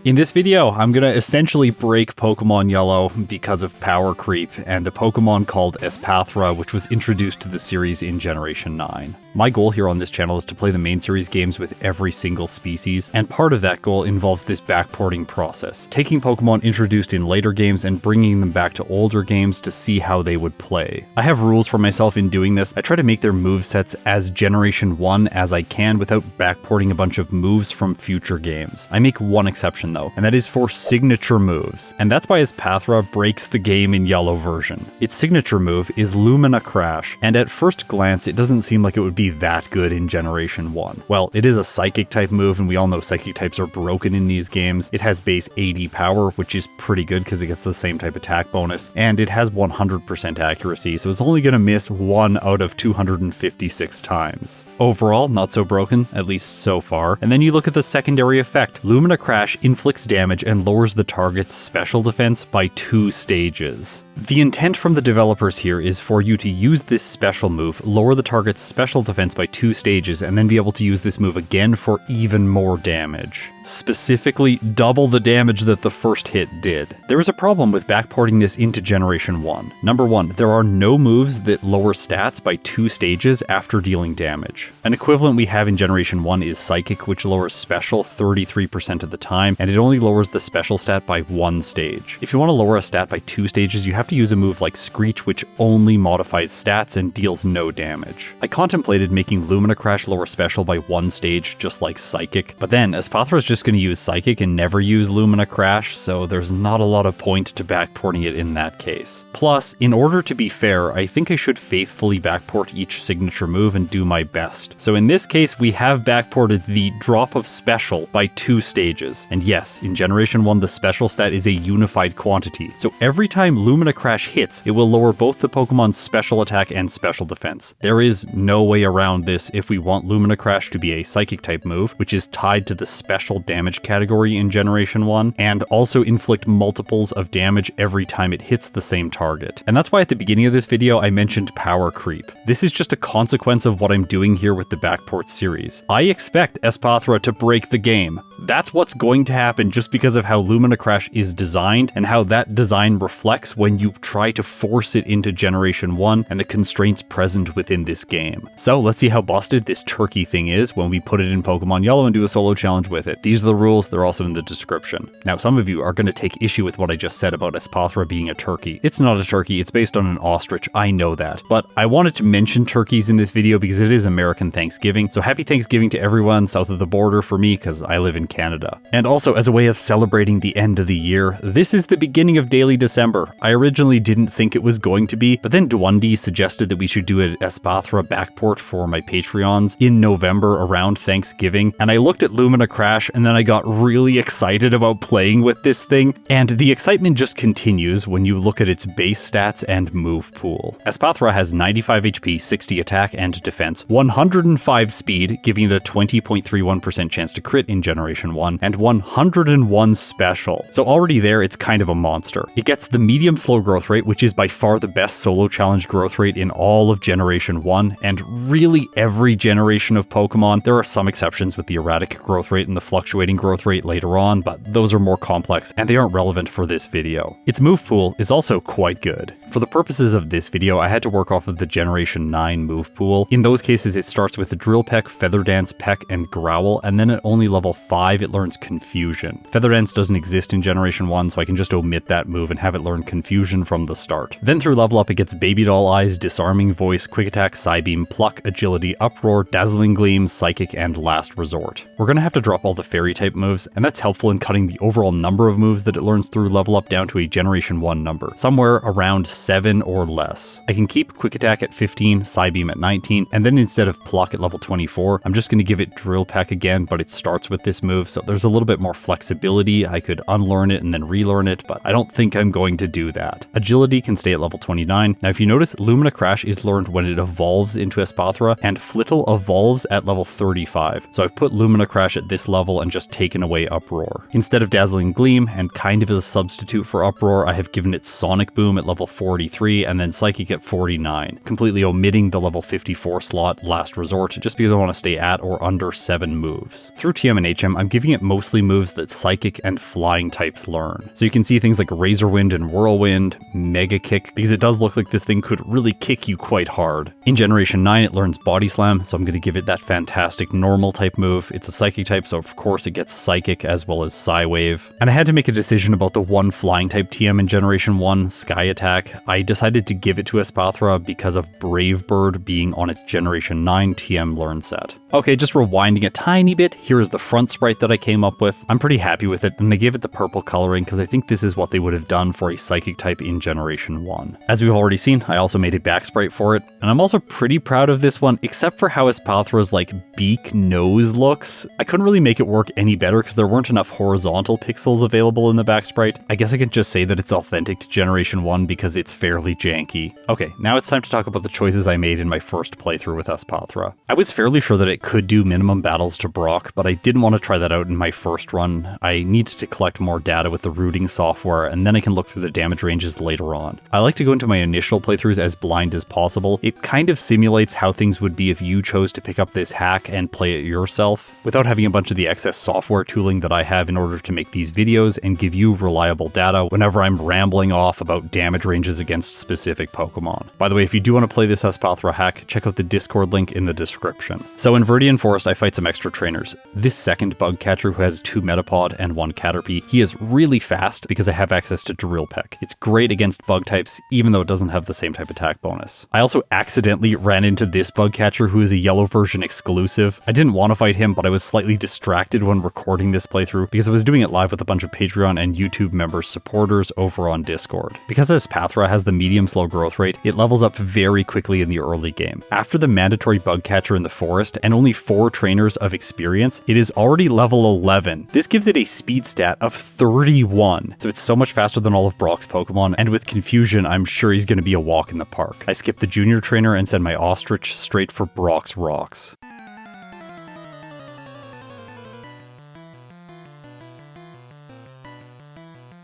In this video, I'm gonna essentially break Pokemon Yellow because of power creep and a Pokemon called Espathra, which was introduced to the series in Generation 9. My goal here on this channel is to play the main series games with every single species, and part of that goal involves this backporting process, taking Pokemon introduced in later games and bringing them back to older games to see how they would play. I have rules for myself in doing this. I try to make their movesets as Generation 1 as I can without backporting a bunch of moves from future games. I make one exception though, and that is for signature moves, and that's why Espathra breaks the game in Yellow version. Its signature move is Lumina Crash, and at first glance it doesn't seem like it would be that good in Generation 1. Well, it is a Psychic type move, and we all know Psychic types are broken in these games. It has base 80 power, which is pretty good because it gets the same type attack bonus, and it has 100% accuracy, so it's only going to miss 1 out of 256 times. Overall, not so broken, at least so far. And then you look at the secondary effect. Lumina Crash inflicts damage and lowers the target's special defense by 2 stages. The intent from the developers here is for you to use this special move, lower the target's special defense by 2 stages, and then be able to use this move again for even more damage. Specifically, double the damage that the first hit did. There is a problem with backporting this into Generation 1. Number 1, there are no moves that lower stats by 2 stages after dealing damage. An equivalent we have in Generation 1 is Psychic, which lowers special 33% of the time, and it only lowers the special stat by 1 stage. If you want to lower a stat by 2 stages, you have to use a move like Screech, which only modifies stats and deals no damage. I contemplated making Lumina Crash lower special by 1 stage, just like Psychic, but then Espathra is just going to use Psychic and never use Lumina Crash, so there's not a lot of point to backporting it in that case. Plus, in order to be fair, I think I should faithfully backport each signature move and do my best. So in this case, we have backported the drop of special by 2 stages. And yes, in Generation 1, the special stat is a unified quantity, so every time Lumina Crash hits, it will lower both the Pokemon's special attack and special defense. There is no way around this if we want Lumina Crash to be a Psychic type move, which is tied to the special damage category in Generation 1, and also inflict multiples of damage every time it hits the same target. And that's why at the beginning of this video I mentioned power creep. This is just a consequence of what I'm doing here with the backport series. I expect Espathra to break the game. That's what's going to happen just because of how Lumina Crash is designed and how that design reflects when you try to force it into Generation 1 and the constraints present within this game. So let's see how busted this turkey thing is when we put it in Pokemon Yellow and do a solo challenge with it. These are the rules, they're also in the description. Now, some of you are going to take issue with what I just said about Espathra being a turkey. It's not a turkey, it's based on an ostrich, I know that. But I wanted to mention turkeys in this video because it is American Thanksgiving, so happy Thanksgiving to everyone south of the border for me because I live in Canada. And also, as a way of celebrating the end of the year, this is the beginning of Daily December. I originally didn't think it was going to be, but then Dwundy suggested that we should do an Espathra backport for my Patreons in November around Thanksgiving, and I looked at Lumina Crash and then I got really excited about playing with this thing, and the excitement just continues when you look at its base stats and move pool. Espathra has 95 HP, 60 attack and defense, 105 speed, giving it a 20.31% chance to crit in Generation 1, and 101 special. So already there, it's kind of a monster. It gets the medium slow growth rate, which is by far the best solo challenge growth rate in all of Generation 1, and really every generation of Pokemon. There are some exceptions with the erratic growth rate and the fluctuating growth rate later on, but those are more complex and they aren't relevant for this video. Its move pool is also quite good. For the purposes of this video, I had to work off of the Generation 9 move pool. In those cases, it starts with the Drill Peck, Feather Dance, Peck, and Growl, and then at only level 5, it learns Confusion. Feather Dance doesn't exist in Generation 1, so I can just omit that move and have it learn Confusion from the start. Then through level up, it gets Baby Doll Eyes, Disarming Voice, Quick Attack, Psybeam, Pluck, Agility, Uproar, Dazzling Gleam, Psychic, and Last Resort. We're gonna have to drop all the Fairy type moves, and that's helpful in cutting the overall number of moves that it learns through level up down to a Generation 1 number, somewhere around 7 or less. I can keep Quick Attack at 15, Psybeam at 19, and then instead of Pluck at level 24, I'm just going to give it Drill Peck again, but it starts with this move, so there's a little bit more flexibility. I could unlearn it and then relearn it, but I don't think I'm going to do that. Agility can stay at level 29. Now if you notice, Lumina Crash is learned when it evolves into Espathra, and Flittle evolves at level 35. So I've put Lumina Crash at this level and and just taken away Uproar. Instead of Dazzling Gleam, and kind of as a substitute for Uproar, I have given it Sonic Boom at level 43 and then Psychic at 49, completely omitting the level 54 slot Last Resort just because I want to stay at or under 7 moves. Through TM and HM, I'm giving it mostly moves that Psychic and Flying types learn. So you can see things like Razor Wind and Whirlwind, Mega Kick, because it does look like this thing could really kick you quite hard. In Generation 9, it learns Body Slam, so I'm going to give it that fantastic normal type move. It's a Psychic type, so of course it gets Psychic as well as Psy Wave. And I had to make a decision about the one Flying type TM in Generation 1, Sky Attack. I decided to give it to Espathra because of Brave Bird being on its Generation 9 TM learn set. Okay, just rewinding a tiny bit, here is the front sprite that I came up with. I'm pretty happy with it, and I gave it the purple coloring because I think this is what they would have done for a Psychic type in Generation 1. As we've already seen, I also made a back sprite for it, and I'm also pretty proud of this one, except for how Espathra's beak nose looks. I couldn't really make it work any better because there weren't enough horizontal pixels available in the back sprite. I guess I can just say that it's authentic to Generation 1 because it's fairly janky. Okay, now it's time to talk about the choices I made in my first playthrough with Espathra. I was fairly sure that it could do minimum battles to Brock, but I didn't want to try that out in my first run. I needed to collect more data with the routing software, and then I can look through the damage ranges later on. I like to go into my initial playthroughs as blind as possible. It kind of simulates how things would be if you chose to pick up this hack and play it yourself, without having a bunch of the excess software tooling that I have in order to make these videos and give you reliable data whenever I'm rambling off about damage ranges against specific Pokemon. By the way, if you do want to play this Espathra hack, check out the Discord link in the description. So in Viridian Forest, I fight some extra trainers. This second bug catcher who has 2 Metapod and 1 Caterpie, he is really fast because I have access to Drill Peck. It's great against bug types, even though it doesn't have the same type attack bonus. I also accidentally ran into this bug catcher who is a yellow version exclusive. I didn't want to fight him, but I was slightly distracted when recording this playthrough because I was doing it live with a bunch of Patreon and YouTube members supporters over on Discord. Because Espathra has the medium slow growth rate, it levels up very quickly in the early game. After the mandatory bug catcher in the forest and only 4 trainers of experience, it is already level 11. This gives it a speed stat of 31, so it's so much faster than all of Brock's Pokemon, and with Confusion, I'm sure he's going to be a walk in the park. I skipped the junior trainer and sent my Ostrich straight for Brock's Rocks.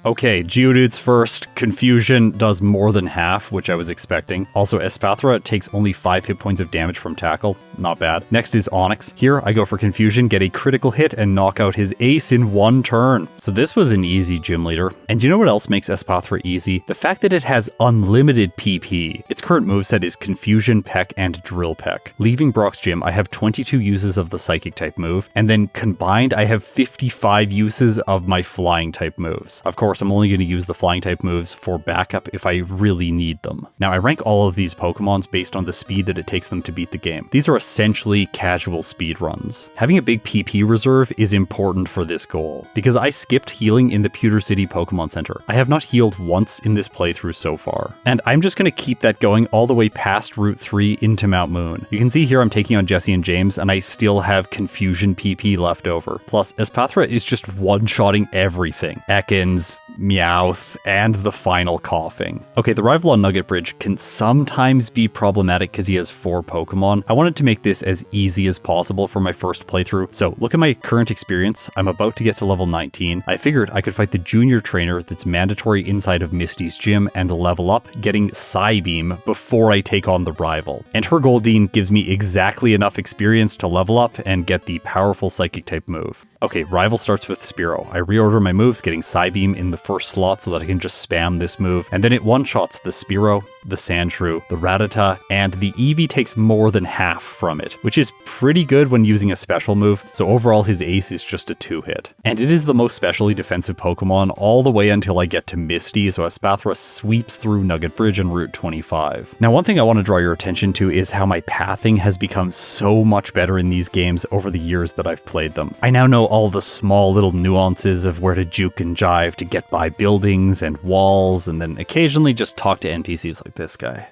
Okay, Geodude's first. Confusion does more than half, which I was expecting. Also, Espathra takes only 5 hit points of damage from Tackle. Not bad. Next is Onix. Here, I go for Confusion, get a critical hit, and knock out his ace in 1 turn. So this was an easy gym leader. And you know what else makes Espathra easy? The fact that it has unlimited PP. Its current moveset is Confusion, Peck, and Drill Peck. Leaving Brock's gym, I have 22 uses of the Psychic type move, and then combined, I have 55 uses of my Flying type moves. Of course, I'm only going to use the Flying type moves for backup if I really need them. Now, I rank all of these Pokemons based on the speed that it takes them to beat the game. These are essentially casual speed runs. Having a big PP reserve is important for this goal, because I skipped healing in the Pewter City Pokemon Center. I have not healed once in this playthrough so far, and I'm just going to keep that going all the way past Route 3 into Mount Moon. You can see here I'm taking on Jesse and James, and I still have Confusion PP left over. Plus, Espathra is just one-shotting everything. Ekans, Meowth, and the final Coughing. Okay, the rival on Nugget Bridge can sometimes be problematic because he has 4 Pokemon. I wanted to make this as easy as possible for my first playthrough, so look at my current experience. I'm about to get to level 19. I figured I could fight the junior trainer that's mandatory inside of Misty's gym and level up, getting Psybeam before I take on the rival. And her Goldeen gives me exactly enough experience to level up and get the powerful Psychic type move. Okay, rival starts with Spearow. I reorder my moves, getting Psybeam in the first slot so that I can just spam this move, and then it one-shots the Spearow, the Sandshrew, the Rattata, and the Eevee takes more than half from it, which is pretty good when using a special move, so overall his ace is just a 2-hit. And it is the most specially defensive Pokemon all the way until I get to Misty, so Espathra sweeps through Nugget Bridge and Route 25. Now, one thing I want to draw your attention to is how my pathing has become so much better in these games over the years that I've played them. I now know all the small little nuances of where to juke and jive to get by buildings and walls, and then occasionally just talk to NPCs like this guy.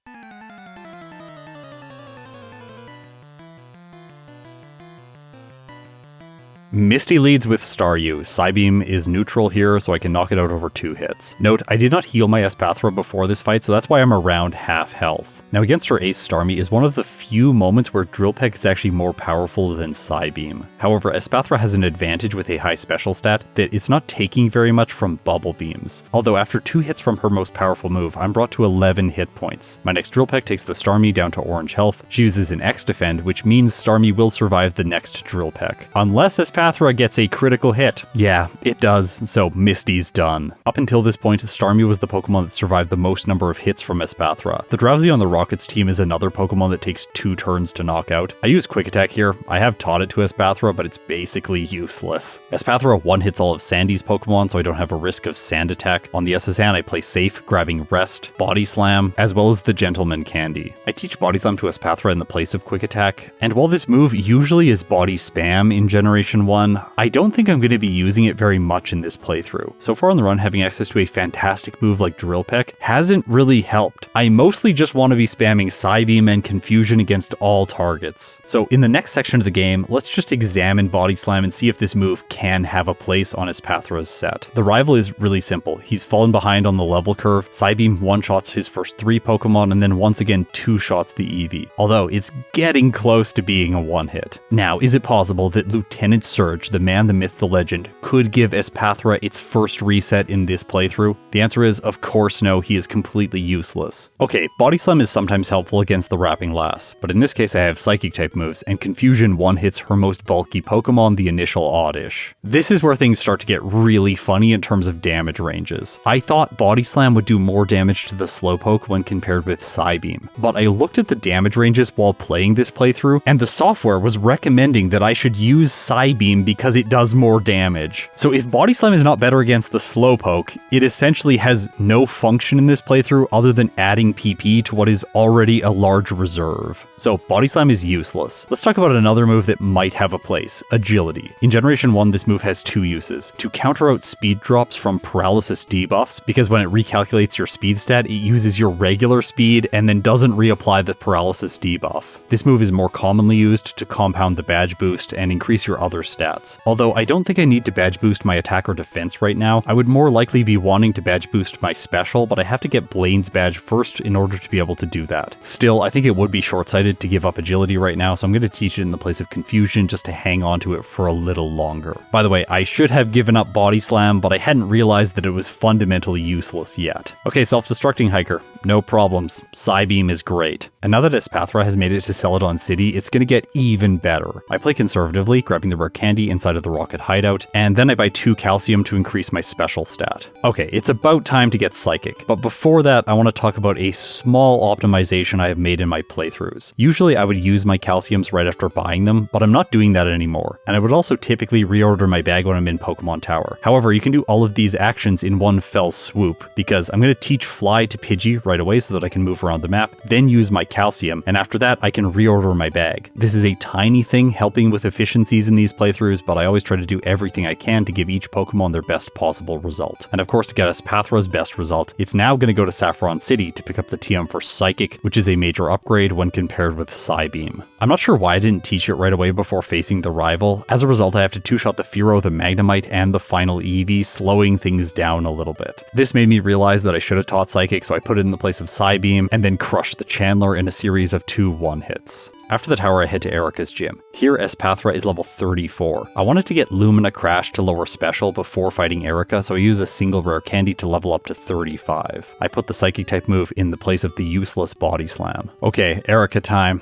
Misty leads with Staryu. Psybeam is neutral here, so I can knock it out over 2 hits. Note, I did not heal my Espathra before this fight, so that's why I'm around half health. Now against her ace Starmie is one of the few moments where Drill Peck is actually more powerful than Psybeam. However, Espathra has an advantage with a high special stat that it's not taking very much from bubble beams. Although after 2 hits from her most powerful move, I'm brought to 11 hit points. My next Drill Peck takes the Starmie down to orange health. She uses an X defend, which means Starmie will survive the next Drill Peck. Unless Espathra gets a critical hit. Yeah, it does, so Misty's done. Up until this point, Starmie was the Pokemon that survived the most number of hits from Espathra. The Drowsy on the Rockets team is another Pokemon that takes 2 turns to knock out. I use Quick Attack here. I have taught it to Espathra, but it's basically useless. Espathra one-hits all of Sandy's Pokemon, so I don't have a risk of Sand Attack. On the SSN, I play safe, grabbing Rest, Body Slam, as well as the Gentleman Candy. I teach Body Slam to Espathra in the place of Quick Attack, and while this move usually is Body Spam in Generation 1, I don't think I'm going to be using it very much in this playthrough. So far on the run, having access to a fantastic move like Drill Peck hasn't really helped. I mostly just want to be spamming Psybeam and Confusion against all targets. So in the next section of the game, let's just examine Body Slam and see if this move can have a place on Espathra's set. The rival is really simple. He's fallen behind on the level curve. Psybeam one-shots his first 3 Pokemon and then once again 2-shots the Eevee. Although it's getting close to being a one-hit. Now, is it possible that Lieutenant Surge, the man, the myth, the legend, could give Espathra its first reset in this playthrough? The answer is, of course no, he is completely useless. Okay, Body Slam is sometimes helpful against the Rapping Lass, but in this case I have Psychic-type moves, and Confusion one-hits her most bulky Pokemon, the initial Oddish. This is where things start to get really funny in terms of damage ranges. I thought Body Slam would do more damage to the Slowpoke when compared with Psybeam, but I looked at the damage ranges while playing this playthrough, and the software was recommending that I should use Psybeam because it does more damage. So if Body Slam is not better against the Slowpoke, it essentially has no function in this playthrough other than adding PP to what is already a large reserve. So Body Slam is useless. Let's talk about another move that might have a place, Agility. In Generation 1, this move has 2 uses. To counter out speed drops from paralysis debuffs, because when it recalculates your speed stat, it uses your regular speed and then doesn't reapply the paralysis debuff. This move is more commonly used to compound the badge boost and increase your other stats. Although I don't think I need to badge boost my attack or defense right now, I would more likely be wanting to badge boost my special, but I have to get Blaine's badge first in order to be able to do that. Still, I think it would be short-sighted to give up agility right now, so I'm going to teach it in the place of Confusion just to hang on to it for a little longer. By the way, I should have given up Body Slam, but I hadn't realized that it was fundamentally useless yet. Okay, Self-Destructing Hiker. No problems. Psybeam is great. And now that Espathra has made it to Celadon City, it's going to get even better. I play conservatively, grabbing the rare candy inside of the Rocket Hideout, and then I buy 2 calcium to increase my special stat. Okay, it's about time to get Psychic, but before that, I want to talk about a small optimization I have made in my playthroughs. Usually I would use my calciums right after buying them, but I'm not doing that anymore, and I would also typically reorder my bag when I'm in Pokemon Tower. However, you can do all of these actions in one fell swoop, because I'm going to teach Fly to Pidgey right away so that I can move around the map, then use my calcium, and after that I can reorder my bag. This is a tiny thing helping with efficiencies in these playthroughs, but I always try to do everything I can to give each Pokemon their best possible result. And of course, to get Espathra's best result, it's now going to go to Saffron City to pick up the TM for Psychic, which is a major upgrade when compared with Psybeam. I'm not sure why I didn't teach it right away before facing the rival. As a result, I have to 2-shot the Fearow, the Magnemite, and the final Eevee, slowing things down a little bit. This made me realize that I should have taught Psychic, so I put it in the place of Psybeam, and then crushed the Chandler in a series of 2 one-hits. After the tower, I head to Erica's gym. Here, Espathra is level 34. I wanted to get Lumina Crash to lower special before fighting Erica, so I use a single rare candy to level up to 35. I put the Psychic type move in the place of the useless Body Slam. Okay, Erica time.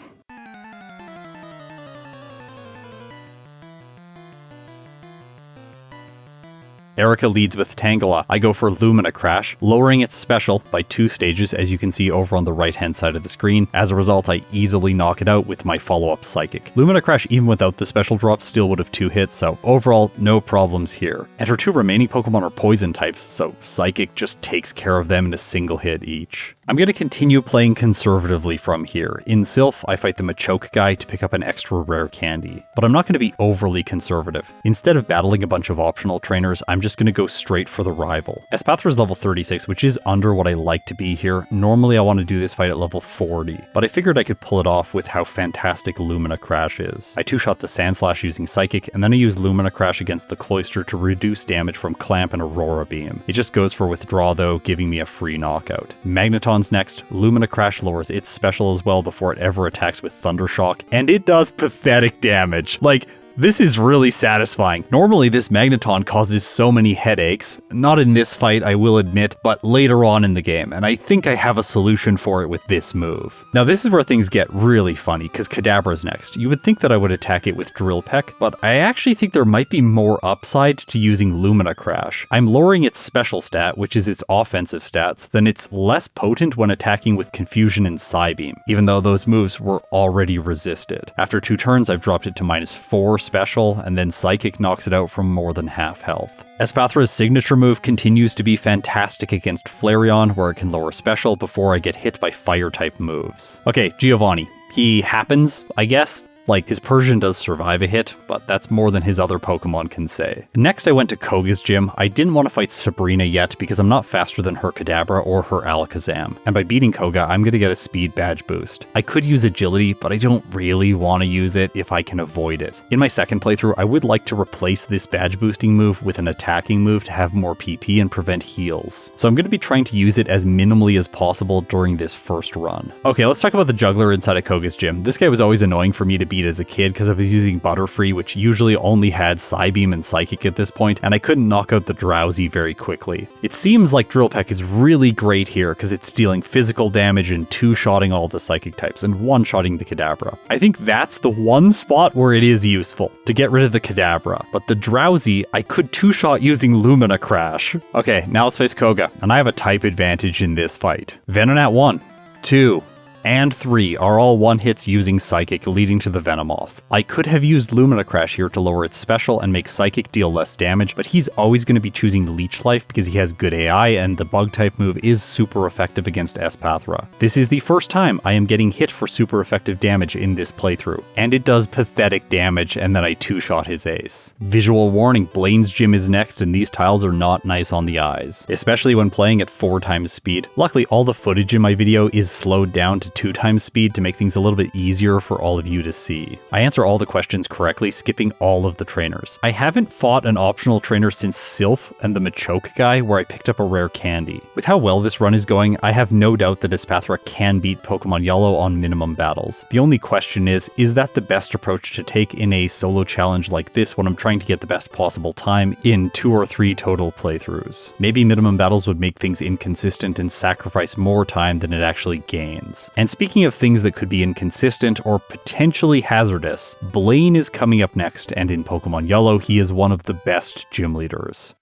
Erica leads with Tangela. I go for Lumina Crash, lowering its special by 2 stages as you can see over on the right hand side of the screen. As a result, I easily knock it out with my follow-up Psychic. Lumina Crash, even without the special drop, still would have 2 hits, so overall, no problems here. And her 2 remaining Pokemon are poison types, so Psychic just takes care of them in a single hit each. I'm going to continue playing conservatively from here. In Sylph, I fight the Machoke guy to pick up an extra rare candy. But I'm not going to be overly conservative. Instead of battling a bunch of optional trainers, I'm just going to go straight for the rival. Espathra is level 36, which is under what I like to be here. Normally I want to do this fight at level 40, but I figured I could pull it off with how fantastic Lumina Crash is. I 2-shot the Sandslash using Psychic, and then I use Lumina Crash against the Cloyster to reduce damage from Clamp and Aurora Beam. It just goes for Withdraw though, giving me a free knockout. Magneton Magneton's next. Lumina Crash lowers its special as well before it ever attacks with Thundershock, and it does pathetic damage. Like, this is really satisfying. Normally, this Magneton causes so many headaches. Not in this fight, I will admit, but later on in the game, and I think I have a solution for it with this move. Now, this is where things get really funny, because Kadabra's next. You would think that I would attack it with Drill Peck, but I actually think there might be more upside to using Lumina Crash. I'm lowering its special stat, which is its offensive stats, then it's less potent when attacking with Confusion and Psybeam, even though those moves were already resisted. After 2 turns, I've dropped it to -4 special, and then Psychic knocks it out from more than half health. Espathra's signature move continues to be fantastic against Flareon, where it can lower special before I get hit by fire-type moves. Okay, Giovanni. He happens, I guess. Like, his Persian does survive a hit, but that's more than his other Pokemon can say. Next, I went to Koga's gym. I didn't want to fight Sabrina yet because I'm not faster than her Kadabra or her Alakazam. And by beating Koga, I'm going to get a speed badge boost. I could use agility, but I don't really want to use it if I can avoid it. In my second playthrough, I would like to replace this badge boosting move with an attacking move to have more PP and prevent heals. So I'm going to be trying to use it as minimally as possible during this first run. Okay, let's talk about the juggler inside of Koga's gym. This guy was always annoying for me to beat as a kid because I was using Butterfree, which usually only had Psybeam and Psychic at this point, and I couldn't knock out the Drowsy very quickly. It seems like Drill Peck is really great here because it's dealing physical damage and 2-shotting all the Psychic types and 1-shotting the Kadabra. I think that's the one spot where it is useful, to get rid of the Kadabra, but the Drowsy, I could 2-shot using Lumina Crash. Okay, now let's face Koga, and I have a type advantage in this fight. Venonat 1, 2, and 3 are all 1-hits using Psychic, leading to the Venomoth. I could have used Lumina Crash here to lower its special and make Psychic deal less damage, but he's always going to be choosing Leech Life because he has good AI and the Bug-type move is super effective against Espathra. This is the first time I am getting hit for super effective damage in this playthrough, and it does pathetic damage, and then I 2-shot his ace. Visual warning, Blaine's gym is next, and these tiles are not nice on the eyes, especially when playing at 4 times speed. Luckily, all the footage in my video is slowed down to 2 times speed to make things a little bit easier for all of you to see. I answer all the questions correctly, skipping all of the trainers. I haven't fought an optional trainer since Sylph and the Machoke guy, where I picked up a rare candy. With how well this run is going, I have no doubt that Espathra can beat Pokemon Yellow on minimum battles. The only question is that the best approach to take in a solo challenge like this when I'm trying to get the best possible time in 2 or 3 total playthroughs? Maybe minimum battles would make things inconsistent and sacrifice more time than it actually gains. And speaking of things that could be inconsistent or potentially hazardous, Blaine is coming up next, and in Pokemon Yellow, he is one of the best gym leaders.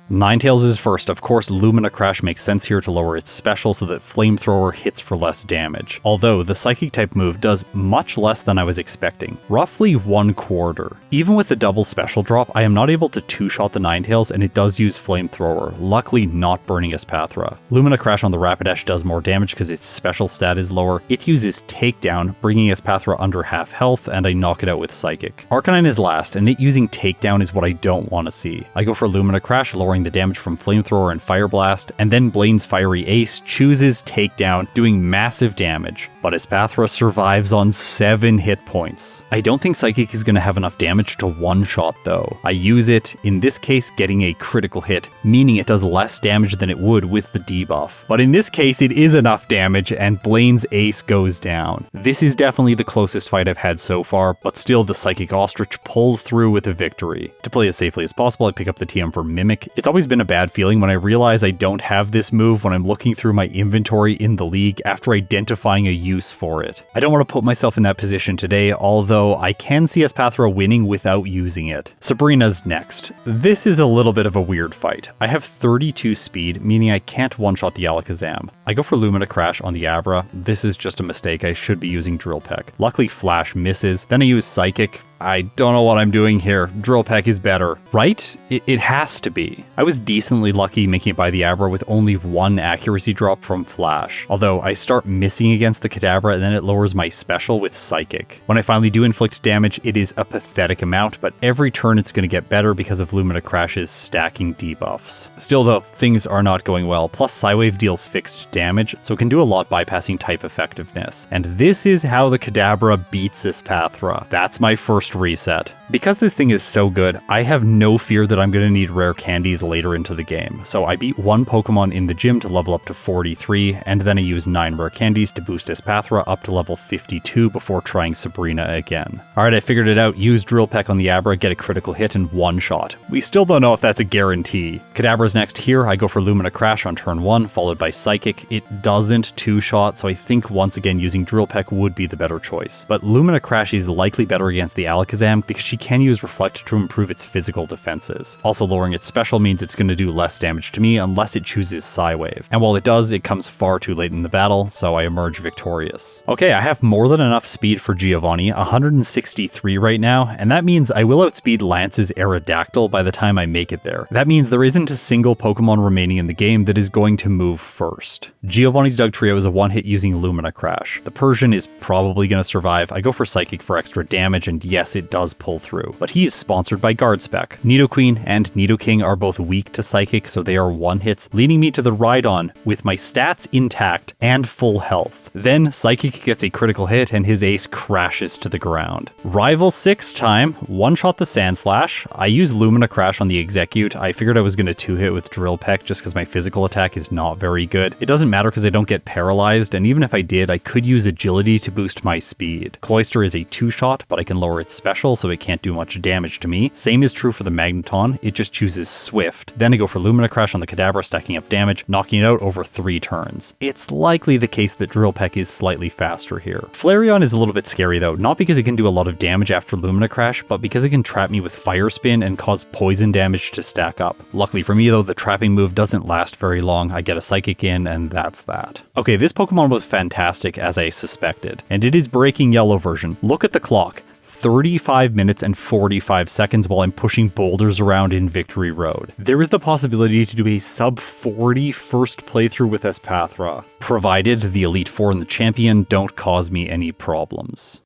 Ninetales is first. Of course, Lumina Crash makes sense here to lower its special so that Flamethrower hits for less damage. Although, the Psychic type move does much less than I was expecting. Roughly 1/4. Even with the double special drop, I am not able to 2-shot the Ninetales, and it does use Flamethrower, luckily not burning Espathra. Lumina Crash on the Rapidash does more damage because its special stat is lower. It uses Takedown, bringing Espathra under half health, and I knock it out with Psychic. Arcanine is last, and it using Takedown is what I don't want to see. I go for Lumina Crash, lowering the damage from Flamethrower and Fire Blast, and then Blaine's Fiery Ace chooses Takedown, doing massive damage, but Espathra survives on 7 hit points. I don't think Psychic is going to have enough damage to 1-shot though. I use it, in this case getting a critical hit, meaning it does less damage than it would with the debuff. But in this case it is enough damage, and Blaine's Ace goes down. This is definitely the closest fight I've had so far, but still the Psychic Ostrich pulls through with a victory. To play as safely as possible, I pick up the TM for Mimic. It's always been a bad feeling when I realize I don't have this move when I'm looking through my inventory in the league after identifying a use for it. I don't want to put myself in that position today, although I can see Espathra winning without using it. Sabrina's next. This is a little bit of a weird fight. I have 32 speed, meaning I can't 1-shot the Alakazam. I go for Lumina Crash on the Abra. This is just a mistake. I should be using Drill Peck. Luckily Flash misses. Then I use Psychic. I don't know what I'm doing here. Drill Peck is better, right? It has to be. I was decently lucky making it by the Abra with only 1 accuracy drop from Flash, although I start missing against the Kadabra and then it lowers my special with Psychic. When I finally do inflict damage, it is a pathetic amount, but every turn it's going to get better because of Lumina Crash's stacking debuffs. Still though, things are not going well, plus Psywave deals fixed damage, so it can do a lot bypassing type effectiveness. And this is how the Kadabra beats Espathra. That's my first first reset. Because this thing is so good, I have no fear that I'm going to need rare candies later into the game. So I beat one Pokemon in the gym to level up to 43, and then I used 9 rare candies to boost Espathra up to level 52 before trying Sabrina again. Alright, I figured it out. Use Drill Peck on the Abra, get a critical hit in one shot. We still don't know if that's a guarantee. Kadabra's next here. I go for Lumina Crash on turn 1, followed by Psychic. It doesn't two-shot, so I think once again using Drill Peck would be the better choice. But Lumina Crash is likely better against the Alakazam because she can use Reflect to improve its physical defenses. Also, lowering its special means it's going to do less damage to me unless it chooses Psywave. And while it does, it comes far too late in the battle, so I emerge victorious. Okay, I have more than enough speed for Giovanni, 163 right now, and that means I will outspeed Lance's Aerodactyl by the time I make it there. That means there isn't a single Pokemon remaining in the game that is going to move first. Giovanni's Dugtrio is a one-hit using Lumina Crash. The Persian is probably going to survive. I go for Psychic for extra damage, and yes, it does pull through. But he's sponsored by Guardspec. Nidoqueen and Nidoking are both weak to Psychic, so they are one-hits, leading me to the Rhydon with my stats intact and full health. Then Psychic gets a critical hit, and his ace crashes to the ground. Rival 6 time, one-shot the Sandslash. I use Lumina Crash on the Execute. I figured I was going to two-hit with Drill Peck just because my physical attack is not very good. It doesn't matter because I don't get paralyzed, and even if I did, I could use Agility to boost my speed. Cloyster is a two-shot, but I can lower its special, so it can't do much damage to me. Same is true for the Magneton, it just chooses Swift. Then I go for Lumina Crash on the Kadabra, stacking up damage, knocking it out over 3 turns. It's likely the case that Drill Peck is slightly faster here. Flareon is a little bit scary though, not because it can do a lot of damage after Lumina Crash, but because it can trap me with Fire Spin and cause poison damage to stack up. Luckily for me though, the trapping move doesn't last very long. I get a Psychic in, and that's that. Okay, this Pokemon was fantastic as I suspected, and it is Breaking Yellow version. Look at the clock. 35 minutes and 45 seconds while I'm pushing boulders around in Victory Road. There is the possibility to do a sub 40 first playthrough with Espathra, provided the Elite Four and the Champion don't cause me any problems.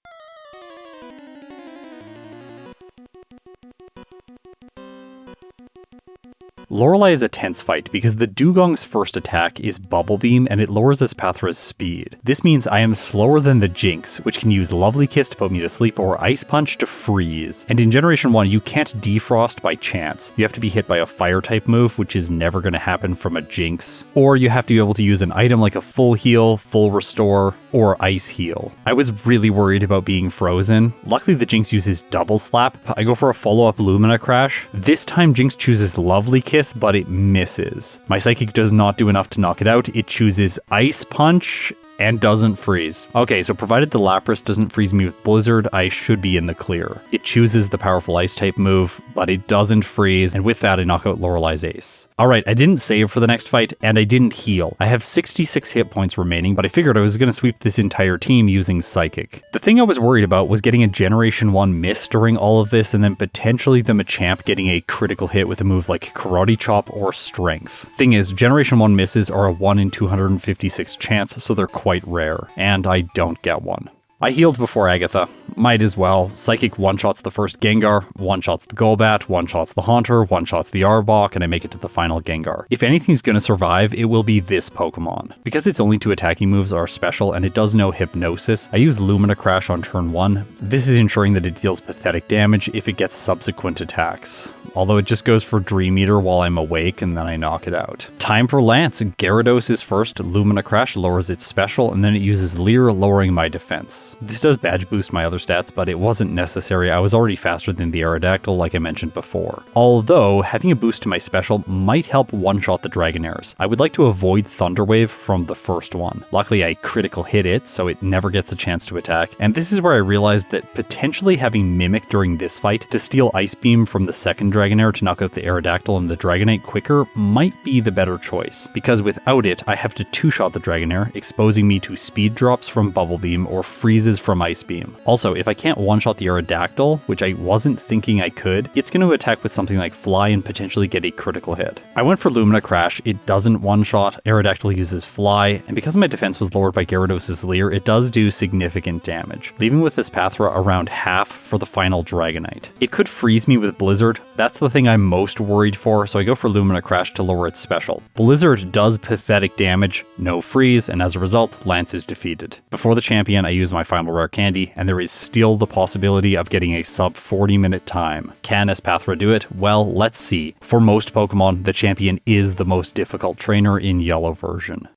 Lorelei is a tense fight because the Dugong's first attack is Bubble Beam and it lowers Espathra's speed. This means I am slower than the Jinx, which can use Lovely Kiss to put me to sleep or Ice Punch to freeze. And in Generation 1, you can't defrost by chance. You have to be hit by a fire type move, which is never going to happen from a Jinx. Or you have to be able to use an item like a Full Heal, Full Restore, or Ice Heal. I was really worried about being frozen. Luckily, the Jinx uses Double Slap. I go for a follow-up Lumina Crash. This time, Jinx chooses Lovely Kiss, but it misses. My Psychic does not do enough to knock it out. It chooses Ice Punch and doesn't freeze. Okay, so provided the Lapras doesn't freeze me with Blizzard, I should be in the clear. It chooses the powerful Ice type move, but it doesn't freeze, and with that I knock out Lorelei's ace. Alright, I didn't save for the next fight, and I didn't heal. I have 66 hit points remaining, but I figured I was going to sweep this entire team using Psychic. The thing I was worried about was getting a Generation 1 miss during all of this, and then potentially the Machamp getting a critical hit with a move like Karate Chop or Strength. Thing is, Generation 1 misses are a 1 in 256 chance, so they're quite rare, and I don't get one. I healed before Agatha. Might as well. Psychic one-shots the first Gengar, one-shots the Golbat, one-shots the Haunter, one-shots the Arbok, and I make it to the final Gengar. If anything's gonna survive, it will be this Pokemon. Because its only 2 attacking moves are special and it does no Hypnosis, I use Lumina Crash on turn 1. This is ensuring that it deals pathetic damage if it gets subsequent attacks. Although it just goes for Dream Eater while I'm awake and then I knock it out. Time for Lance. Gyarados is first, Lumina Crash lowers its special, and then it uses Leer, lowering my defense. This does badge boost my other stats, but it wasn't necessary. I was already faster than the Aerodactyl like I mentioned before. Although, having a boost to my special might help one-shot the Dragonairs. I would like to avoid Thunder Wave from the first one. Luckily I critical hit it, so it never gets a chance to attack, and this is where I realized that potentially having Mimic during this fight to steal Ice Beam from the second Dragonair to knock out the Aerodactyl and the Dragonite quicker might be the better choice, because without it, I have to two-shot the Dragonair, exposing me to speed drops from Bubble Beam or freezes from Ice Beam. Also, if I can't one-shot the Aerodactyl, which I wasn't thinking I could, it's going to attack with something like Fly and potentially get a critical hit. I went for Lumina Crash, it doesn't one-shot, Aerodactyl uses Fly, and because my defense was lowered by Gyarados' Leer, it does do significant damage, leaving with Espathra around half for the final Dragonite. It could freeze me with Blizzard, that's That's the thing I'm most worried for, so I go for Lumina Crash to lower its special. Blizzard does pathetic damage, no freeze, and as a result, Lance is defeated. Before the champion, I use my final rare candy, and there is still the possibility of getting a sub 40-minute time. Can Espathra do it? Well, let's see. For most Pokemon, the champion is the most difficult trainer in Yellow version.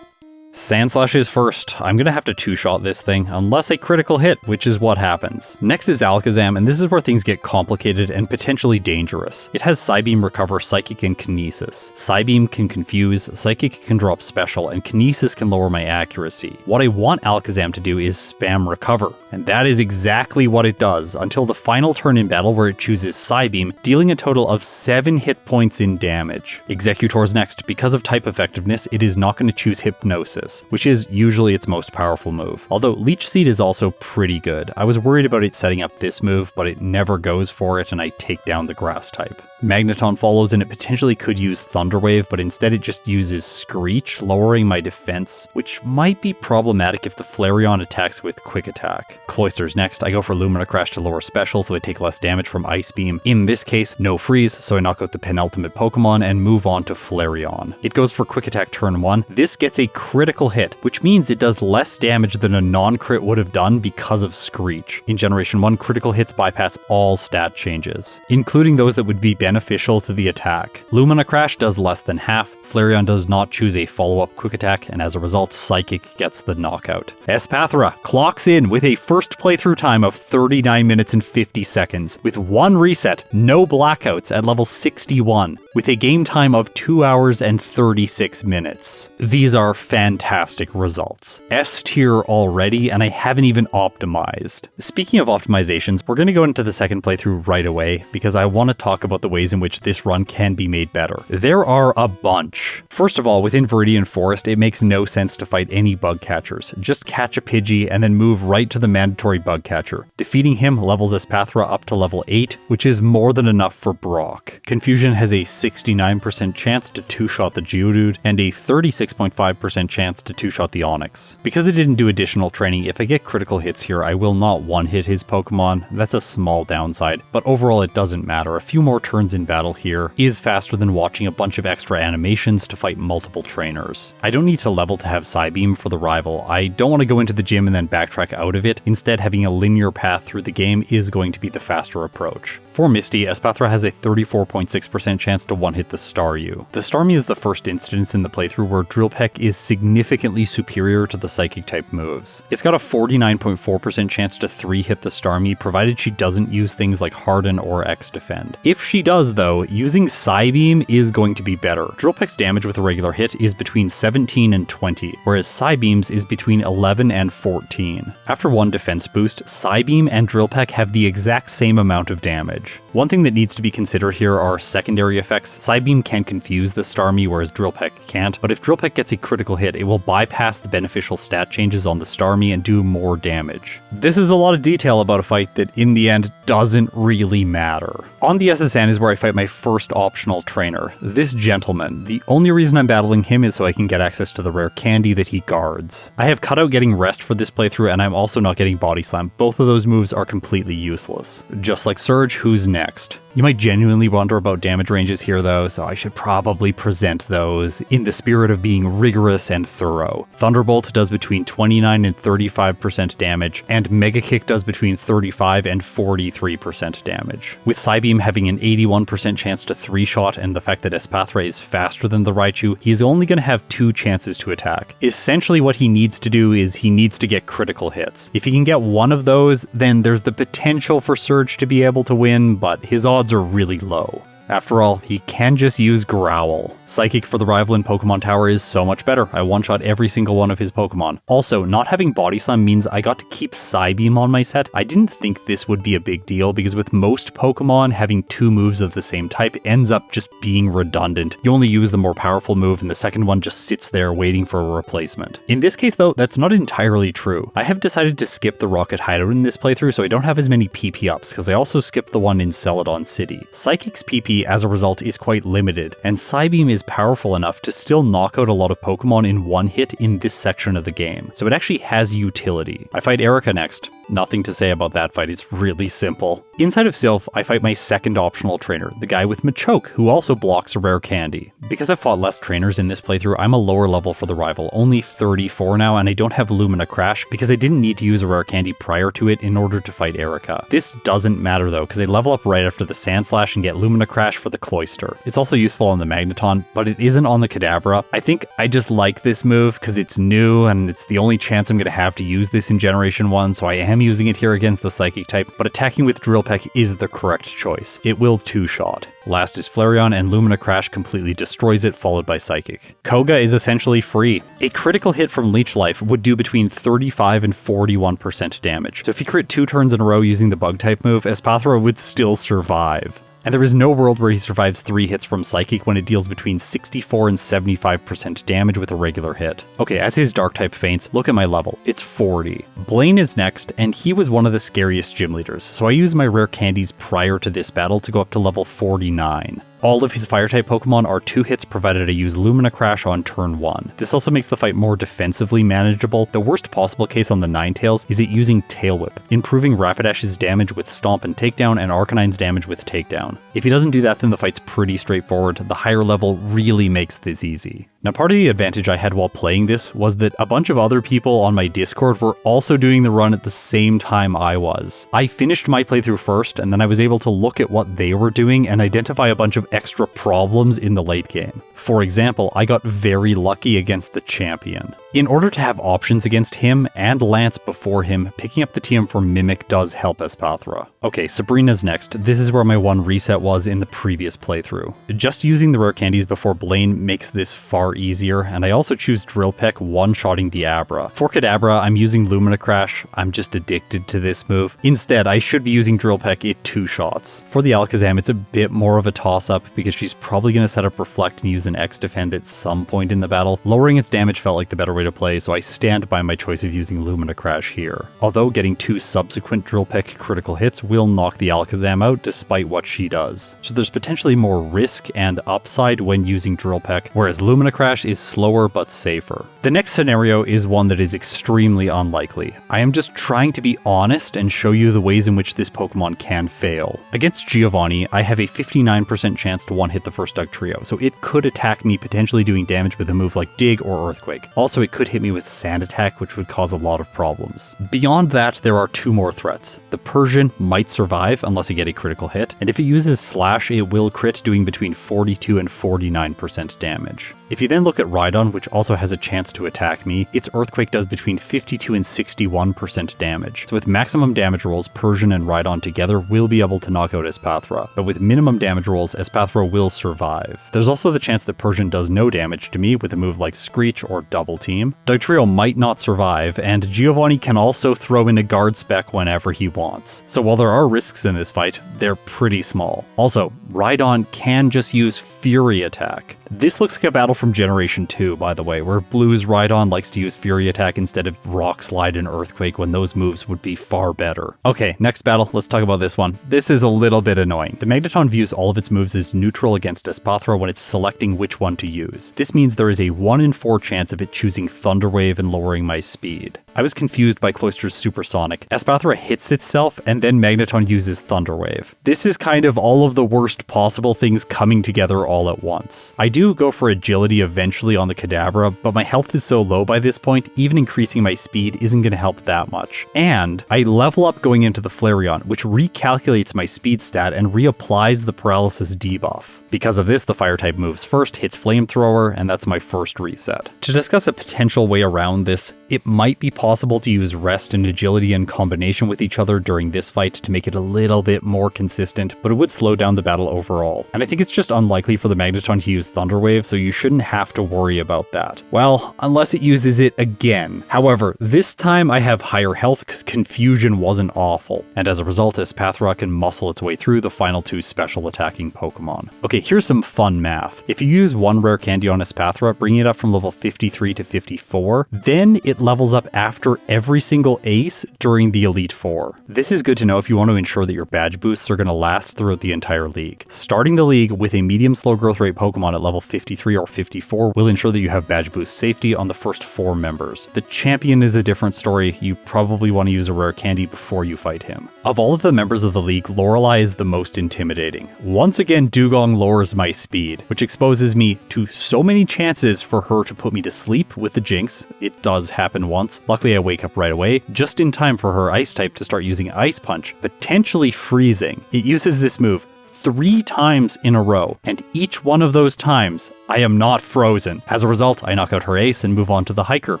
Sandslash is first. I'm gonna have to two-shot this thing, unless a critical hit, which is what happens. Next is Alakazam, and this is where things get complicated and potentially dangerous. It has Psybeam, Recover, Psychic, and Kinesis. Psybeam can confuse, Psychic can drop special, and Kinesis can lower my accuracy. What I want Alakazam to do is spam Recover, and that is exactly what it does, until the final turn in battle where it chooses Psybeam, dealing a total of 7 hit points in damage. Executor's next. Because of type effectiveness, it is not going to choose Hypnosis, which is usually its most powerful move. Although Leech Seed is also pretty good. I was worried about it setting up this move, but it never goes for it and I take down the grass type. Magneton follows and it potentially could use Thunder Wave, but instead it just uses Screech, lowering my defense, which might be problematic if the Flareon attacks with Quick Attack. Cloyster's next. I go for Lumina Crash to lower special so I take less damage from Ice Beam. In this case, no freeze, so I knock out the penultimate Pokemon and move on to Flareon. It goes for Quick Attack turn 1. This gets a critical hit, which means it does less damage than a non-crit would have done because of Screech. In Generation 1, critical hits bypass all stat changes, including those that would be beneficial to the attack. Lumina Crash does less than half, Flareon does not choose a follow-up Quick Attack, and as a result, Psychic gets the knockout. Espathra clocks in with a first playthrough time of 39 minutes and 50 seconds, with 1 reset, no blackouts at level 61, with a game time of 2 hours and 36 minutes. These are fantastic results. S tier already, and I haven't even optimized. Speaking of optimizations, we're going to go into the second playthrough right away, because I want to talk about the ways in which this run can be made better. There are a bunch. First of all, within Viridian Forest, it makes no sense to fight any bug catchers. Just catch a Pidgey and then move right to the mandatory bug catcher. Defeating him levels Espathra up to level 8, which is more than enough for Brock. Confusion has a 69% chance to two-shot the Geodude, and a 36.5% chance to two-shot the Onix. Because I didn't do additional training, if I get critical hits here, I will not one-hit his Pokemon. That's a small downside, but overall it doesn't matter. A few more turns in battle here is faster than watching a bunch of extra animations to fight multiple trainers. I don't need to level to have Psybeam for the rival. I don't want to go into the gym and then backtrack out of it. Instead, having a linear path through the game is going to be the faster approach. For Misty, Espathra has a 34.6% chance to one-hit the Staryu. The Starmie is the first instance in the playthrough where Drill Peck is significantly superior to the Psychic-type moves. It's got a 49.4% chance to 3-hit the Starmie, provided she doesn't use things like Harden or X-Defend. If she does, though, using Psybeam is going to be better. Drill Peck's damage with a regular hit is between 17 and 20, whereas Psybeam's is between 11 and 14. After one defense boost, Psybeam and Drill Peck have the exact same amount of damage. One thing that needs to be considered here are secondary effects. Psybeam can confuse the Starmie, whereas Drill Peck can't, but if Drill Peck gets a critical hit, it will bypass the beneficial stat changes on the Starmie and do more damage. This is a lot of detail about a fight that in the end doesn't really matter. On the SSN is where I fight my first optional trainer, this gentleman. The only reason I'm battling him is so I can get access to the rare candy that he guards. I have cut out getting rest for this playthrough, and I'm also not getting Body Slam. Both of those moves are completely useless. Just like Surge, who's next? You might genuinely wonder about damage ranges here though, so I should probably present those in the spirit of being rigorous and thorough. Thunderbolt does between 29 and 35% damage, and Mega Kick does between 35 and 43% damage. With Psybeam having an 81% chance to 3-shot and the fact that Espathra is faster than the Raichu, he's only going to have 2 chances to attack. Essentially what he needs to do is he needs to get critical hits. If he can get one of those, then there's the potential for Surge to be able to win, but his odds are really low. After all, he can just use Growl. Psychic for the rival in Pokemon Tower is so much better. I one-shot every single one of his Pokemon. Also, not having Body Slam means I got to keep Psybeam on my set. I didn't think this would be a big deal because with most Pokemon, having 2 moves of the same type ends up just being redundant. You only use the more powerful move and the second one just sits there waiting for a replacement. In this case though, that's not entirely true. I have decided to skip the Rocket Hideout in this playthrough so I don't have as many PP ups because I also skipped the one in Celadon City. Psychic's PP as a result is quite limited, and Psybeam is powerful enough to still knock out a lot of Pokemon in one hit in this section of the game, so it actually has utility. I fight Erica next. Nothing to say about that fight, it's really simple. Inside of Sylph, I fight my second optional trainer, the guy with Machoke, who also blocks a rare candy. Because I've fought less trainers in this playthrough, I'm a lower level for the rival, only 34 now, and I don't have Lumina Crash because I didn't need to use a rare candy prior to it in order to fight Erica. This doesn't matter though, because I level up right after the Sand Slash and get Lumina Crash for the Cloyster. It's also useful on the Magneton, but it isn't on the Kadabra. I think I just like this move because it's new and it's the only chance I'm going to have to use this in Generation 1, so I am using it here against the Psychic type, but attacking with Drill Peck is the correct choice. It will two-shot. Last is Flareon, and Lumina Crash completely destroys it, followed by Psychic. Koga is essentially free. A critical hit from Leech Life would do between 35 and 41% damage. So if you crit 2 turns in a row using the Bug-type move, Espathra would still survive. And there is no world where he survives 3 hits from Psychic when it deals between 64 and 75% damage with a regular hit. Okay, as his Dark-type faints, look at my level. It's 40. Blaine is next, and he was one of the scariest gym leaders, so I used my rare candies prior to this battle to go up to level 49. All of his Fire-type Pokemon are 2 hits provided I use Lumina Crash on turn 1. This also makes the fight more defensively manageable. The worst possible case on the Ninetales is it using Tail Whip, improving Rapidash's damage with Stomp and Takedown and Arcanine's damage with Takedown. If he doesn't do that, then the fight's pretty straightforward. The higher level really makes this easy. Now, part of the advantage I had while playing this was that a bunch of other people on my Discord were also doing the run at the same time I was. I finished my playthrough first, and then I was able to look at what they were doing and identify a bunch of extra problems in the late game. For example, I got very lucky against the champion. In order to have options against him and Lance before him, picking up the TM for Mimic does help Espathra. Okay, Sabrina's next. This is where my one reset was in the previous playthrough. Just using the rare candies before Blaine makes this far easier, and I also choose Drill Peck one-shotting the Abra. For Kadabra, I'm using Lumina Crash. I'm just addicted to this move. Instead, I should be using Drill Peck at 2 shots. For the Alakazam, it's a bit more of a toss-up because she's probably going to set up Reflect and use an X-Defend at some point in the battle. Lowering its damage felt like the better way to play, so I stand by my choice of using Lumina Crash here. Although getting 2 subsequent Drill Peck critical hits will knock the Alakazam out despite what she does. So there's potentially more risk and upside when using Drill Peck, whereas Lumina Crash is slower but safer. The next scenario is one that is extremely unlikely. I am just trying to be honest and show you the ways in which this Pokemon can fail. Against Giovanni, I have a 59% chance to one-hit the first Dugtrio, so it could attack me, potentially doing damage with a move like Dig or Earthquake. Also, it could hit me with Sand Attack, which would cause a lot of problems. Beyond that, there are 2 more threats. The Persian might survive unless I get a critical hit, and if it uses Slash, it will crit, doing between 42 and 49% damage. If you then look at Rhydon, which also has a chance to attack me, its Earthquake does between 52 and 61% damage. So with maximum damage rolls, Persian and Rhydon together will be able to knock out Espathra, but with minimum damage rolls, Espathra will survive. There's also the chance that Persian does no damage to me with a move like Screech or Double Team. Dugtrio might not survive, and Giovanni can also throw in a Guard Spec whenever he wants. So while there are risks in this fight, they're pretty small. Also, Rhydon can just use Fury Attack. This looks like a battle from Generation 2, by the way, where Blue's Rhydon likes to use Fury Attack instead of Rock Slide and Earthquake when those moves would be far better. Okay, next battle, let's talk about this one. This is a little bit annoying. The Magneton views all of its moves as neutral against Espathra when it's selecting which one to use. This means there is a 1 in 4 chance of it choosing Thunder Wave and lowering my speed. I was confused by Cloyster's Supersonic. Espathra hits itself, and then Magneton uses Thunder Wave. This is kind of all of the worst possible things coming together all at once. I do go for agility eventually on the Kadabra, but my health is so low by this point, even increasing my speed isn't going to help that much. And I level up going into the Flareon, which recalculates my speed stat and reapplies the paralysis debuff. Because of this, the Fire-type moves first, hits Flamethrower, and that's my first reset. To discuss a potential way around this, it might be possible to use Rest and Agility in combination with each other during this fight to make it a little bit more consistent, but it would slow down the battle overall. And I think it's just unlikely for the Magneton to use Thunder Wave, so you shouldn't have to worry about that. Well, unless it uses it again. However, this time I have higher health because Confusion wasn't awful, and as a result, Espathra can muscle its way through the final 2 special attacking Pokemon. Okay, here's some fun math. If you use 1 rare candy on Espathra, bringing it up from level 53 to 54, then it levels up after after every single ace during the Elite Four. This is good to know if you want to ensure that your badge boosts are going to last throughout the entire league. Starting the league with a medium slow growth rate Pokemon at level 53 or 54 will ensure that you have badge boost safety on the first 4 members. The champion is a different story. You probably want to use a rare candy before you fight him. Of all of the members of the league, Lorelei is the most intimidating. Once again, Dugong lowers my speed, which exposes me to so many chances for her to put me to sleep with the Jinx. It does happen once. Luckily, I wake up right away, just in time for her Ice type to start using Ice Punch, potentially freezing. It uses this move 3 times in a row, and each one of those times, I am not frozen. As a result, I knock out her ace and move on to the hiker.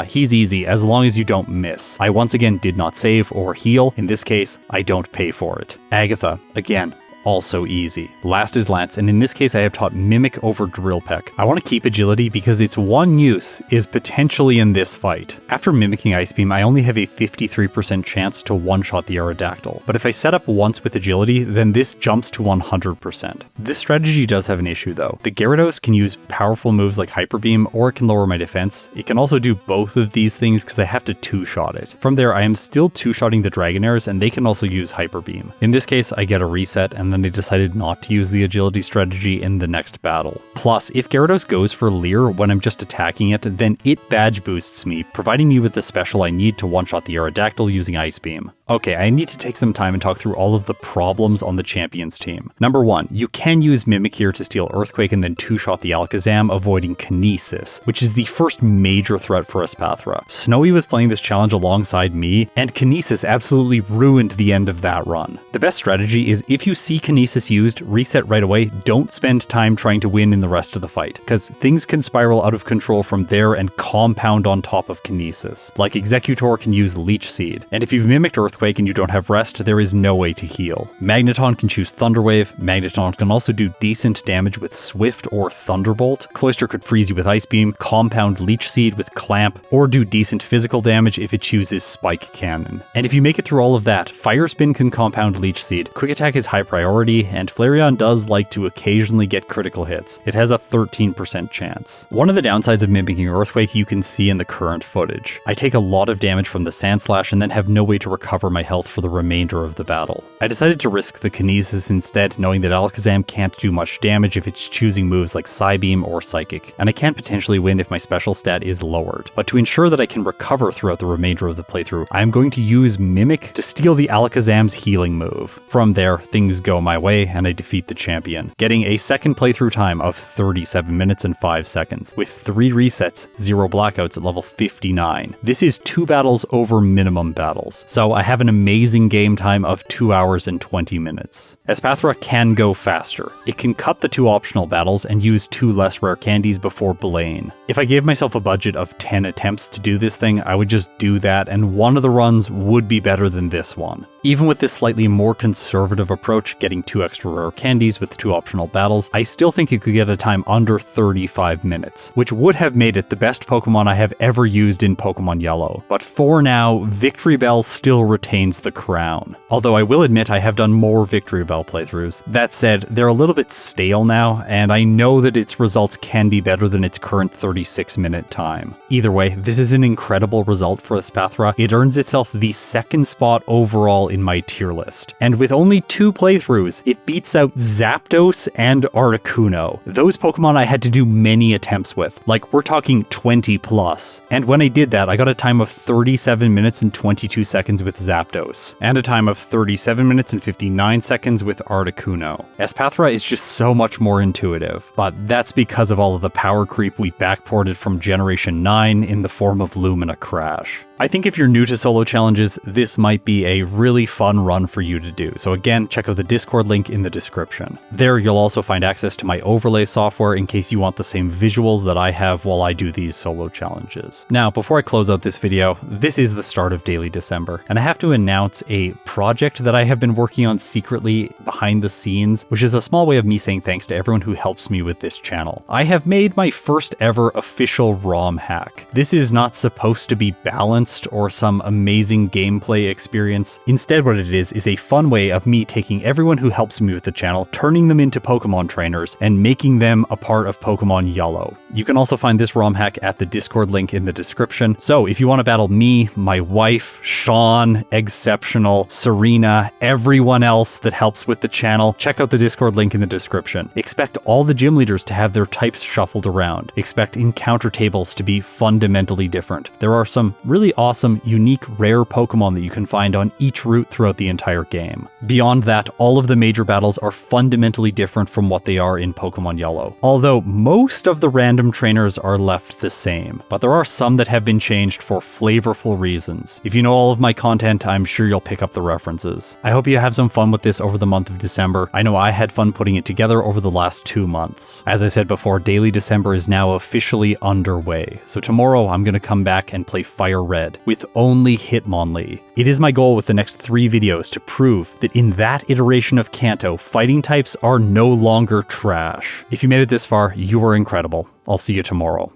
He's easy as long as you don't miss. I once again did not save or heal. In this case, I don't pay for it. Agatha, again, also easy. Last is Lance, and in this case I have taught Mimic over Drill Peck. I want to keep Agility because its one use is potentially in this fight. After mimicking Ice Beam, I only have a 53% chance to one-shot the Aerodactyl, but if I set up once with Agility, then this jumps to 100%. This strategy does have an issue though. The Gyarados can use powerful moves like Hyper Beam, or it can lower my defense. It can also do both of these things because I have to two-shot it. From there, I am still two-shotting the Dragonairs, and they can also use Hyper Beam. In this case, I get a reset, and then I decided not to use the agility strategy in the next battle. Plus, if Gyarados goes for Leer when I'm just attacking it, then it badge boosts me, providing me with the special I need to one-shot the Aerodactyl using Ice Beam. Okay, I need to take some time and talk through all of the problems on the Champions team. Number 1, you can use Mimic here to steal Earthquake and then two-shot the Alakazam, avoiding Kinesis, which is the first major threat for Espathra. Snowy was playing this challenge alongside me, and Kinesis absolutely ruined the end of that run. The best strategy is if you see Kinesis used, reset right away. Don't spend time trying to win in the rest of the fight, because things can spiral out of control from there and compound on top of Kinesis. Like Executor can use Leech Seed, and if you've mimicked Earthquake and you don't have rest, there is no way to heal. Magneton can choose Thunder Wave. Magneton can also do decent damage with Swift or Thunderbolt. Cloyster could freeze you with Ice Beam, compound Leech Seed with Clamp, or do decent physical damage if it chooses Spike Cannon. And if you make it through all of that, Fire Spin can compound Leech Seed. Quick Attack is high priority, and Flareon does like to occasionally get critical hits. It has a 13% chance. One of the downsides of mimicking Earthquake you can see in the current footage. I take a lot of damage from the Sand Slash and then have no way to recover my health for the remainder of the battle. I decided to risk the Kinesis instead, knowing that Alakazam can't do much damage if it's choosing moves like Psybeam or Psychic, and I can potentially win if my special stat is lowered. But to ensure that I can recover throughout the remainder of the playthrough, I am going to use Mimic to steal the Alakazam's healing move. From there, things go my way and I defeat the champion, getting a second playthrough time of 37 minutes and 5 seconds, with 3 resets, 0 blackouts at level 59. This is 2 battles over minimum battles, so I have an amazing game time of 2 hours and 20 minutes. Espathra can go faster. It can cut the 2 optional battles and use 2 less rare candies before Blaine. If I gave myself a budget of 10 attempts to do this thing, I would just do that, and one of the runs would be better than this one. Even with this slightly more conservative approach, getting 2 extra rare candies with 2 optional battles, I still think it could get a time under 35 minutes, which would have made it the best Pokemon I have ever used in Pokemon Yellow. But for now, Victory Bell still retains the crown. Although I will admit I have done more Victory Bell playthroughs. That said, they're a little bit stale now, and I know that its results can be better than its current 36-minute time. Either way, this is an incredible result for Espathra. It earns itself the 2nd spot overall in my tier list. And with only 2 playthroughs, it beats out Zapdos and Articuno. Those Pokemon I had to do many attempts with, like we're talking 20 plus. And when I did that, I got a time of 37 minutes and 22 seconds with Zapdos, and a time of 37 minutes and 59 seconds with Articuno. Espathra is just so much more intuitive, but that's because of all of the power creep we backported from Generation 9 in the form of Lumina Crash. I think if you're new to solo challenges, this might be a really fun run for you to do. So again, check out the Discord link in the description. There you'll also find access to my overlay software in case you want the same visuals that I have while I do these solo challenges. Now, before I close out this video, this is the start of Daily December, and I have to announce a project that I have been working on secretly behind the scenes, which is a small way of me saying thanks to everyone who helps me with this channel. I have made my first ever official ROM hack. This is not supposed to be balanced advanced or some amazing gameplay experience. Instead, what it is a fun way of me taking everyone who helps me with the channel, turning them into Pokemon trainers, and making them a part of Pokemon Yellow. You can also find this ROM hack at the Discord link in the description. So if you want to battle me, my wife, Sean, Exceptional, Serena, everyone else that helps with the channel, check out the Discord link in the description. Expect all the gym leaders to have their types shuffled around. Expect encounter tables to be fundamentally different. There are some really awesome, unique, rare Pokemon that you can find on each route throughout the entire game. Beyond that, all of the major battles are fundamentally different from what they are in Pokemon Yellow. Although most of the random trainers are left the same, but there are some that have been changed for flavorful reasons. If you know all of my content, I'm sure you'll pick up the references. I hope you have some fun with this over the month of December. I know I had fun putting it together over the last 2 months. As I said before, Daily December is now officially underway, so tomorrow I'm going to come back and play Fire Red with only Hitmonlee. It is my goal with the next 3 videos to prove that in that iteration of Kanto, fighting types are no longer trash. If you made it this far, you are incredible. I'll see you tomorrow.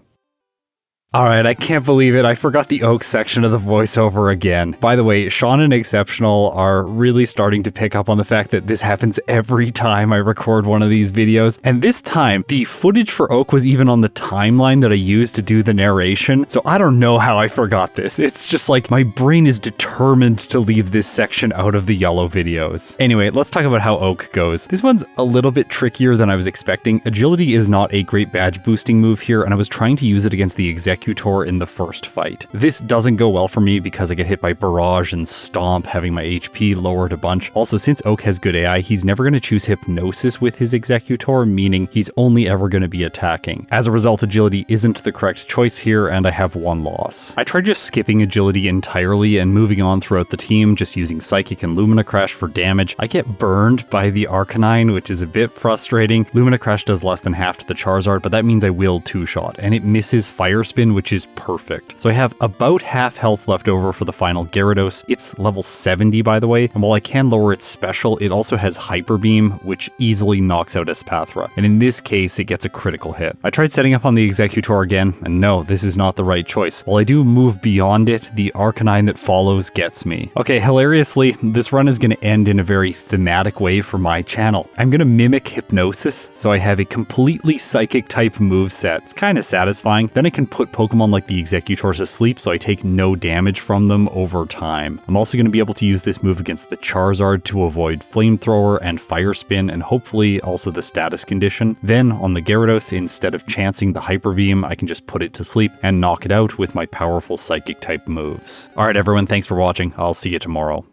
Alright, I can't believe it. I forgot the Oak section of the voiceover again. By the way, Sean and Exceptional are really starting to pick up on the fact that this happens every time I record one of these videos. And this time, the footage for Oak was even on the timeline that I used to do the narration. So I don't know how I forgot this. It's just like my brain is determined to leave this section out of the Yellow videos. Anyway, let's talk about how Oak goes. This one's a little bit trickier than I was expecting. Agility is not a great badge boosting move here, and I was trying to use it against the Executor in the first fight. This doesn't go well for me because I get hit by Barrage and Stomp, having my HP lowered a bunch. Also, since Oak has good AI, he's never going to choose Hypnosis with his Executor, meaning he's only ever going to be attacking. As a result, Agility isn't the correct choice here, and I have 1 loss. I tried just skipping Agility entirely and moving on throughout the team, just using Psychic and Lumina Crash for damage. I get burned by the Arcanine, which is a bit frustrating. Lumina Crash does less than half to the Charizard, but that means I will 2-shot, and it misses Fire Spin, which is perfect. So I have about half health left over for the final Gyarados. It's level 70, by the way, and while I can lower its special, it also has Hyper Beam, which easily knocks out Espathra, and in this case, it gets a critical hit. I tried setting up on the Executor again, and no, this is not the right choice. While I do move beyond it, the Arcanine that follows gets me. Okay, hilariously, this run is going to end in a very thematic way for my channel. I'm going to mimic Hypnosis, so I have a completely Psychic-type moveset. It's kind of satisfying. Then I can put Pokemon like the Executors to sleep, so I take no damage from them over time. I'm also going to be able to use this move against the Charizard to avoid Flamethrower and Fire Spin, and hopefully also the status condition. Then on the Gyarados, instead of chancing the Hyper Beam, I can just put it to sleep and knock it out with my powerful Psychic type moves. Alright everyone, thanks for watching. I'll see you tomorrow.